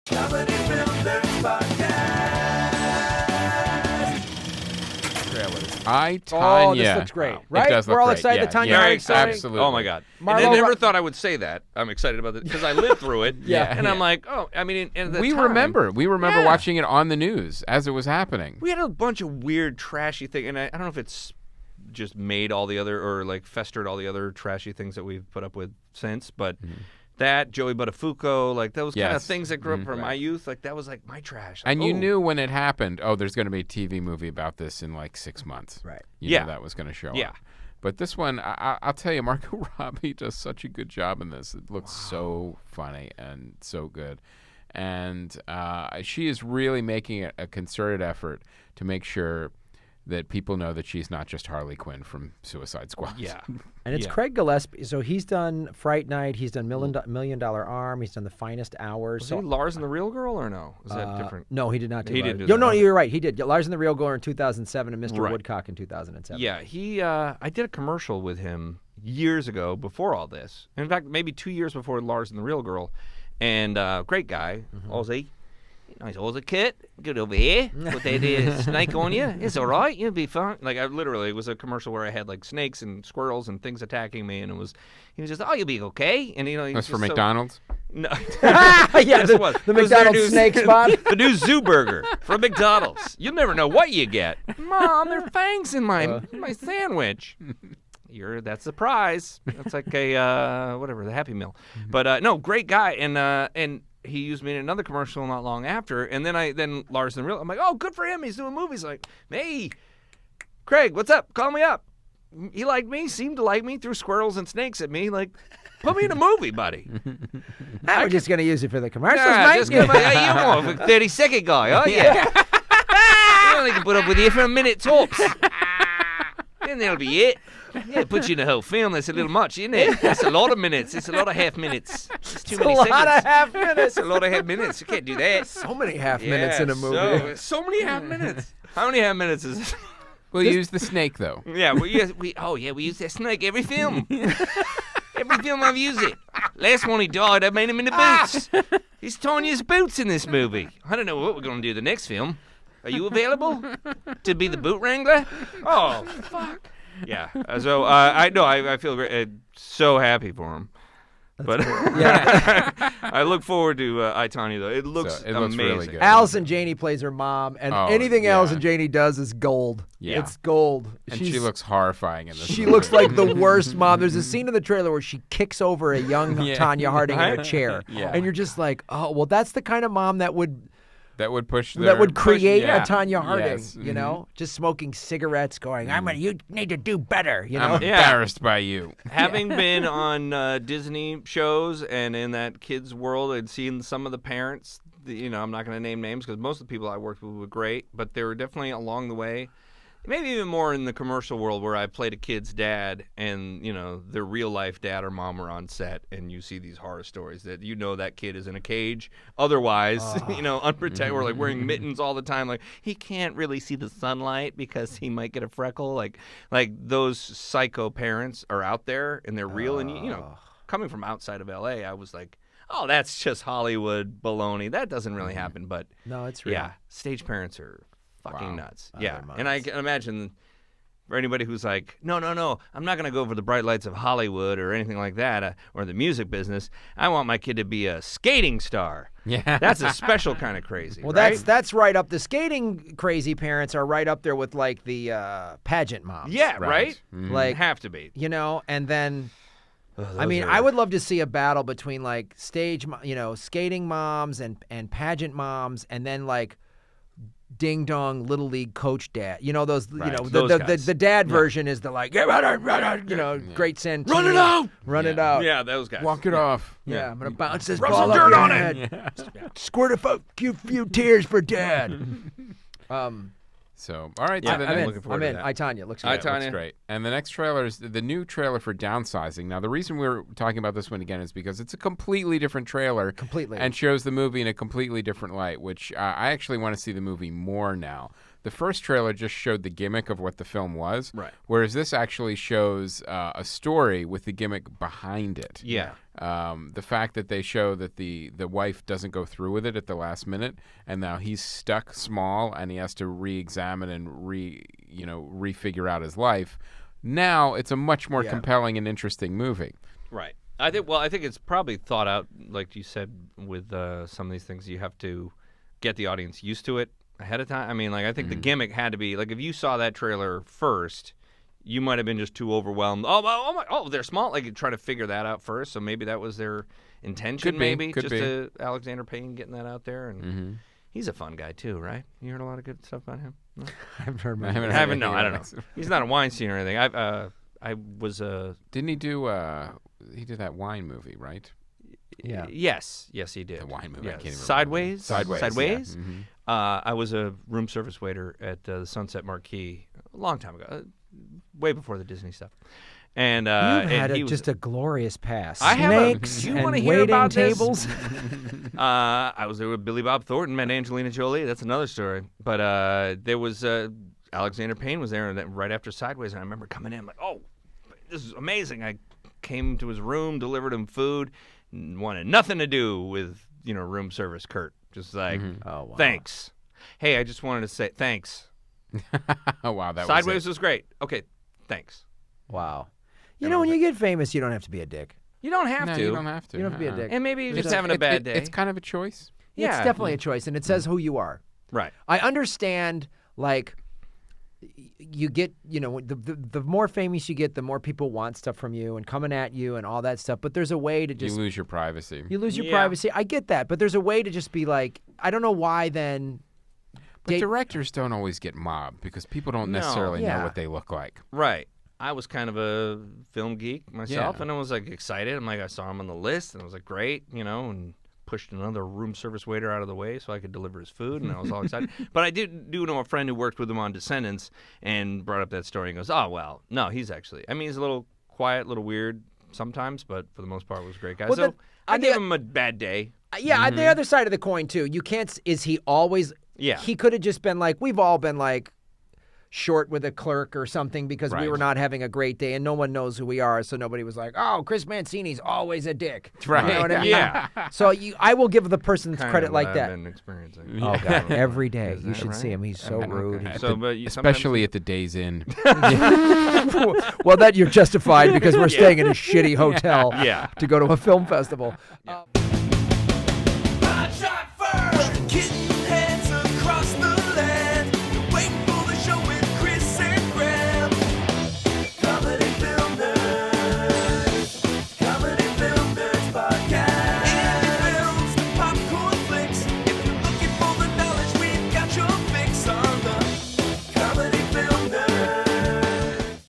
Comedy Film Nerds Podcast. Tonya. Oh, this looks great, Wow. right? It does look We're all great. excited Yeah, that Tonya yeah, Harding's starting? absolutely. Oh my God! Marlo and I never Ro- thought I would say that. I'm excited about it because I lived through it. Yeah. And I'm like, oh, I mean, at the We time, remember Yeah. watching it on the news as it was happening. We had a bunch of weird, trashy things, and I don't know if it's just made all the other or like festered all the other trashy things that we've put up with since, but. That, Joey Buttafuoco, like those kind of Yes. things that grew up from my youth, like that was like my trash. Like, And you oh. knew when it happened, there's going to be a TV movie about this in like 6 months. Right. You Yeah. knew that was going to show Yeah. up. But this one, I'll tell you, Margot Robbie does such a good job in this. It looks so funny and so good. And she is really making a concerted effort to make sure that people know that she's not just Harley Quinn from Suicide Squad. Yeah. And it's Yeah. Craig Gillespie. So he's done Fright Night. He's done Million Dollar Arm. He's done The Finest Hours. Was So he Lars and the Real Girl or no? Is that different? No, he did not do He Lars. didn't do No, that. you're right. He did. Lars and the Real Girl in 2007 and Mr. Right. Woodcock in 2007. Yeah, he. I did a commercial with him years ago before all this. In fact, maybe 2 years before Lars and the Real Girl. And great guy, Aussie. Nice Aussie kid. Get over here. Put that snake on you. It's all right. You'll be fine. Like, I literally, it was a commercial where I had like snakes and squirrels and things attacking me. And he was just, oh, you'll be okay. And, you know, he That's was for just McDonald's? No. yeah, Yes, it was. the It was their McDonald's new- snake spot. The new Zoo Burger from McDonald's. You'll never know what you get. Mom, there are fangs in my sandwich. That's a prize. That's like a whatever, the Happy Meal. But no, great guy, and he used me in another commercial not long after, and then Lars and the Real. I'm like, oh, good for him. He's doing movies. Like, hey, Craig, what's up? Call me up. He liked me, seemed to like me, threw squirrels and snakes at me. Like, put me in a movie, buddy. We're just going to use it for the commercials, Nah, mate. just give me, hey, you're more of a 30-second guy, aren't you? I only can put up with you for a minute tops. And that'll be it. Yeah, put you in the whole film. That's a little much, isn't it? That's a lot of minutes. It's a lot of half minutes. It's too many a lot seconds. of half minutes. It's a lot of half minutes. You can't do that. So many half minutes in a movie. So many half minutes. How many half minutes is this? We'll use the snake, though. Yeah, we use that snake every film. Every film I've used it. Last one he died, I made him in the boots. He's Tonya's boots in this movie. I don't know what we're going to do the next film. Are you available to be the boot wrangler? Oh, fuck. Yeah. So I feel great. So happy for him. But Yeah. I look forward to I, Tonya, though. It looks It looks amazing. really good. Allison Janney plays her mom, and Oh, anything yeah. Allison Janney does is gold. Yeah. It's gold. And she looks horrifying in this She movie. looks like the worst mom. There's a scene in the trailer where she kicks over a young Yeah. Tanya Harding in a chair, Yeah. and you're just like, oh, well, that's the kind of mom that would push create yeah. a Tanya Harding. Yes. You know, just smoking cigarettes, going, you need to do better. You know, I'm embarrassed by you. Having been on Disney shows and in that kids' world, I'd seen some of the parents. I'm not going to name names because most of the people I worked with were great, but they were definitely along the way. Maybe even more in the commercial world where I played a kid's dad and, their real life dad or mom were on set and you see these horror stories that that kid is in a cage. Otherwise, unprotected or like wearing mittens all the time. Like he can't really see the sunlight because he might get a freckle. Like those psycho parents are out there and they're real. And, coming from outside of L.A., I was like, oh, that's just Hollywood baloney. That doesn't really happen. But no, it's real. yeah, stage parents are fucking nuts. Oh, Yeah, they're and I can imagine for anybody who's like, no, I'm not going to go for the bright lights of Hollywood or anything like that, or the music business. I want my kid to be a skating star. Yeah. That's a special kind of crazy. Well, right? that's right up. The skating crazy parents are right up there with like the pageant moms. yeah, right. Mhm. Like Have to be. and then. I mean, are- I would love to see a battle between like skating moms and pageant moms, and then like ding dong little league coach dad. Those Those guys. the dad version is the like great send. Run it out! Run it out. Yeah, those guys. Walk it off. Yeah, I'm gonna bounce this Rub ball some up dirt your on head. Squirt a few tears for dad. So, all right. Yeah, so the I'm next, looking forward to that. I, Tanya, looks I, good. Tanya. looks great. And the next trailer is the new trailer for Downsizing. Now, the reason we're talking about this one again is because it's a completely different trailer. Completely. And shows the movie in a completely different light, which I actually want to see the movie more now. the first trailer just showed the gimmick of what the film was, Right. whereas this actually shows a story with the gimmick behind it. Yeah. The fact that they show that the wife doesn't go through with it at the last minute, and now he's stuck small, and he has to re-examine and refigure out his life. Now it's a much more compelling and interesting movie. Right. I think it's probably thought out, like you said, with some of these things. You have to get the audience used to it ahead of time. I mean, like, I think the gimmick had to be, like, if you saw that trailer first, you might have been just too overwhelmed. Oh, they're small. Like, try to figure that out first. So maybe that was their intention. Could be. To Alexander Payne getting that out there. And he's a fun guy too, right? You heard a lot of good stuff about him. No? I've heard I haven't I haven't. No, I don't know. He's not a Weinstein or anything. I was Didn't he do? He did that wine movie, right? Yeah. Yes, he did. The wine movie. I can't even Sideways. remember. Sideways. Yeah. Mm-hmm. I was a room service waiter at the Sunset Marquis a long time ago, way before the Disney stuff. And You've had he was just a glorious past. I have Snakes you and want to hear waiting about tables. this? I was there with Billy Bob Thornton, met Angelina Jolie. That's another story. But there was Alexander Payne was there, and then right after Sideways, and I remember coming in like, oh, this is amazing. I came to his room, delivered him food, wanted nothing to do with room service. Kurt, just like, Oh, wow. thanks. Hey, I just wanted to say thanks. Oh wow, that Sideways was was great. Okay, thanks. Wow. When you get famous, you don't have to be a dick. You don't have no, to. you don't have to. You don't have to be a dick. And maybe you're just It's- having a bad day. It's kind of a choice. It's definitely a choice, and it says who you are. Right. I understand, like, you get, the more famous you get, the more people want stuff from you and coming at you and all that stuff. But there's a way to just You lose your privacy. you lose your Yeah. privacy. I get that, but there's a way to just be like, I don't know why then. But directors don't always get mobbed because people don't No. necessarily know Yeah. what they look like. Right. I was kind of a film geek myself, Yeah. and I was like excited. I'm like, I saw him on the list, and I was like, great, and pushed another room service waiter out of the way so I could deliver his food, and I was all excited. But I do know a friend who worked with him on Descendants and brought up that story and goes, oh, well, no, he's actually, he's a little quiet, a little weird sometimes, but for the most part was a great guy. Well, So then, I gave him a bad day. Yeah, on the other side of the coin too. You can't. Is he always? Yeah. He could have just been like, we've all been like short with a clerk or something because we Right. were not having a great day and no one knows who we are, so nobody was like, oh, Chris Mancini's always a dick. Right. You know what I mean? Yeah. So I will give the person Kind credit of like what that. I've been experiencing. Oh God, every day Is you that should see right? him. He's so rude. Okay. He's- So, but you Especially at the Days Inn. well, that you're justified because we're staying in a shitty hotel Yeah. to go to a film festival.